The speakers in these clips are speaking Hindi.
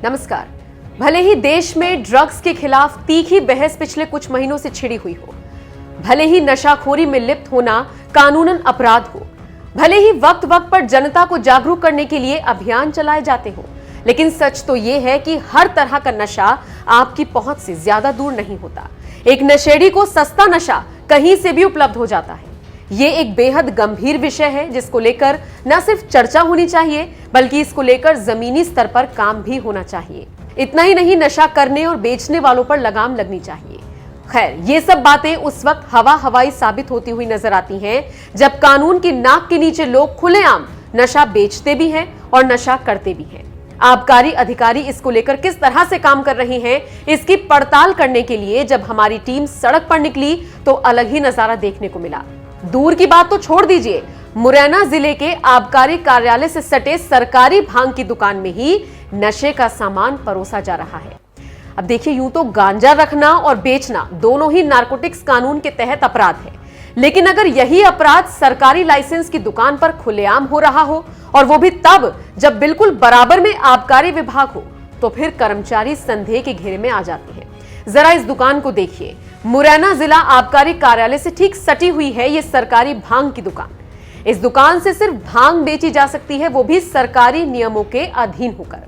नमस्कार। भले ही देश में ड्रग्स के खिलाफ तीखी बहस पिछले कुछ महीनों से छिड़ी हुई हो, भले ही नशाखोरी में लिप्त होना कानूनन अपराध हो, भले ही वक्त वक्त पर जनता को जागरूक करने के लिए अभियान चलाए जाते हो, लेकिन सच तो यह है कि हर तरह का नशा आपकी पहुंच से ज्यादा दूर नहीं होता। एक नशेड़ी को सस्ता नशा कहीं से भी उपलब्ध हो जाता है। ये एक बेहद गंभीर विषय है जिसको लेकर न सिर्फ चर्चा होनी चाहिए बल्कि इसको लेकर जमीनी स्तर पर काम भी होना चाहिए। इतना ही नहीं, नशा करने और बेचने वालों पर लगाम लगनी चाहिए। खैर, ये सब बातें उस वक्त हवा हवाई साबित होती हुई नजर आती हैं जब कानून की नाक के नीचे लोग खुलेआम नशा बेचते भी हैं और नशा करते भी हैं। आबकारी अधिकारी इसको लेकर किस तरह से काम कर रहे हैं, इसकी पड़ताल करने के लिए जब हमारी टीम सड़क पर निकली तो अलग ही नजारा देखने को मिला। दूर की बात तो छोड़ दीजिए, मुरैना जिले के आबकारी कार्यालय से सटे सरकारी भांग की दुकान में ही नशे का सामान परोसा जा रहा है। अब देखिए, यूं तो गांजा रखना और बेचना दोनों ही नारकोटिक्स कानून के तहत अपराध है, लेकिन अगर यही अपराध सरकारी लाइसेंस की दुकान पर खुलेआम हो रहा हो और वो भी तब जब बिल्कुल बराबर में आबकारी विभाग हो, तो फिर कर्मचारी संदेह के घेरे में आ जाते हैं। जरा इस दुकान को देखिए। मुरैना जिला आबकारी कार्यालय से ठीक सटी हुई है ये सरकारी भांग की दुकान। इस दुकान से सिर्फ भांग बेची जा सकती है, वो भी सरकारी नियमों के अधीन होकर।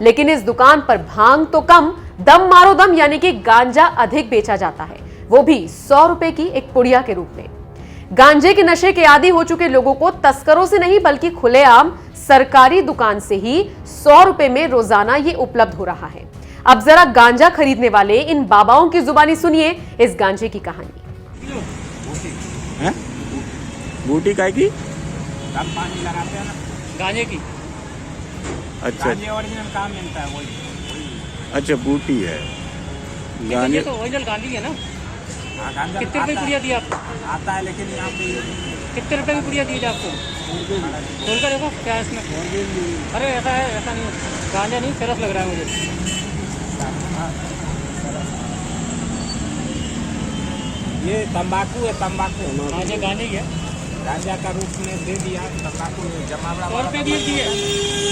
लेकिन इस दुकान पर भांग तो कम, दम मारो दम यानी कि गांजा अधिक बेचा जाता है, वो भी 100 रुपए की एक पुड़िया के रूप में। गांजे के नशे के आदी हो चुके लोगों को तस्करों से नहीं बल्कि खुलेआम सरकारी दुकान से ही 100 रुपए में रोजाना ये उपलब्ध हो रहा है। अब जरा गांजा खरीदने वाले इन बाबाओं की जुबानी सुनिए इस गांजे की कहानी। बूटी काय की? पानी लगाते हैं ना गांजे की। अच्छा गांजे ओरिजिनल काम मिलता है वही। अच्छा, बूटी है ये तो ओरिजिनल गांधी है ना। हाँ, गांजा कितने रुपए आता पुड़िया दी आपको? आता है, लेकिन यहाँ पे कितने रुपए की पुड़िया दी थी आपको? खोल कर देखो क्या है इसमें। अरे ऐसा है, ऐसा नहीं, गांजा नहीं, सरस लग रहा है मुझे। ये तंबाकू है, तंबाकू गांजा गांजे की है, गांजा का रूप में दे दिया। तंबाकू जमावड़ा 100 रुपए दी है।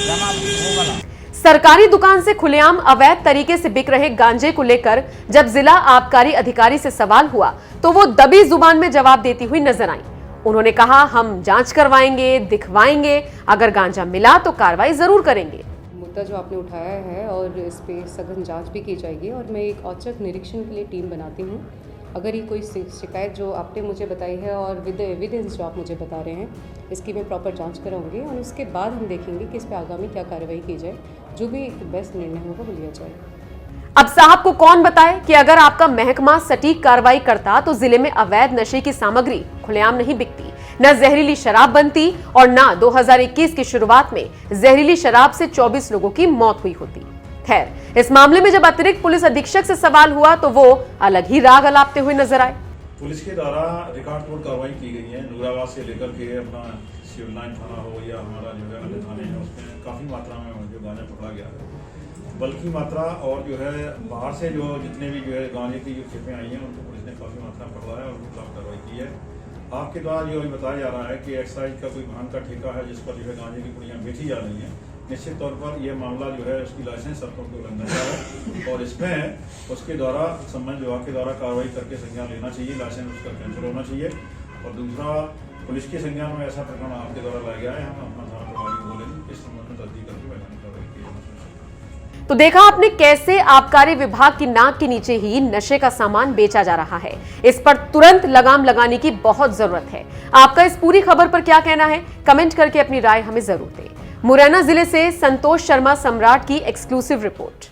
जमा हो वाला। सरकारी दुकान से खुलेआम अवैध तरीके से बिक रहे गांजे को लेकर जब जिला आबकारी अधिकारी से सवाल हुआ तो वो दबी जुबान में जवाब देती हुई नजर आई। उन्होंने कहा, हम जांच करवाएंगे, दिखवाएंगे, अगर गांजा मिला तो कार्रवाई जरूर करेंगे। मुद्दा जो आपने उठाया है और इस पे सघन जांच भी की जाएगी और मैं एक औचक निरीक्षण के लिए टीम बनाती हूँ। अगर ये कोई शिकायत जो आपने मुझे बताई है और विद एविडेंस जो आप मुझे बता रहे हैं, इसकी मैं प्रॉपर जांच कराऊंगी और उसके बाद हम देखेंगे कि इस पे आगामी क्या कार्रवाई की जाए। जो भी बेस्ट निर्णय होगा वो लिया जाए। अब साहब को कौन बताए कि अगर आपका महकमा सटीक कार्रवाई करता तो जिले में अवैध नशे की सामग्री खुलेआम नहीं बिकती, न जहरीली शराब बनती और न 2021 की शुरुआत में जहरीली शराब से 24 लोगों की मौत हुई होती। खैर, इस मामले में जब अतिरिक्त पुलिस अधीक्षक से सवाल हुआ तो वो अलग ही राग अलापते हुए नजर आए। पुलिस के द्वारा रिकॉर्ड तोड़ कार्रवाई की गई है। नूराबाद से लेकर के अपना सिविल लाइन थाना हो या हमारा जो है अन्य थाने हैं, उसमें काफ़ी मात्रा में जो गांजा पकड़ा गया है। बल्कि मात्रा और जो है बाहर से जो जितने भी जो है गांजे की जो खेपें आई हैं उनको पुलिस ने काफ़ी मात्रा में पकड़ा है और उनके खिलाफ कार्रवाई की है। आपके द्वारा जो बताया जा रहा है कि एक्साइज का कोई भांग का ठेका है जिस पर जो है गांजे की पुड़ियाँ बेची जा रही हैं, निश्चित तौर पर यह मामला जो है उसकी लाइसेंस शर्तों के उल्लंघन का है और इसमें उसके द्वारा संबंधित विभाग के द्वारा कार्रवाई करके संज्ञान लेना चाहिए, लाइसेंस उसका कैंसिल होना चाहिए। और दूसरा, पुलिस के संज्ञान में ऐसा प्रकरण आपके द्वारा लाया गया है, हम अपना थाना प्रभारी बोलेंगे इस संबंध में तस्दीक करके वैधानिक कार्रवाई की जाए। तो देखा आपने कैसे आबकारी विभाग की नाक के नीचे ही नशे का सामान बेचा जा रहा है। इस पर तुरंत लगाम लगाने की बहुत जरूरत है। आपका इस पूरी खबर पर क्या कहना है, कमेंट करके अपनी राय हमें जरूर दें। मुरैना जिले से संतोष शर्मा सम्राट की एक्सक्लूसिव रिपोर्ट।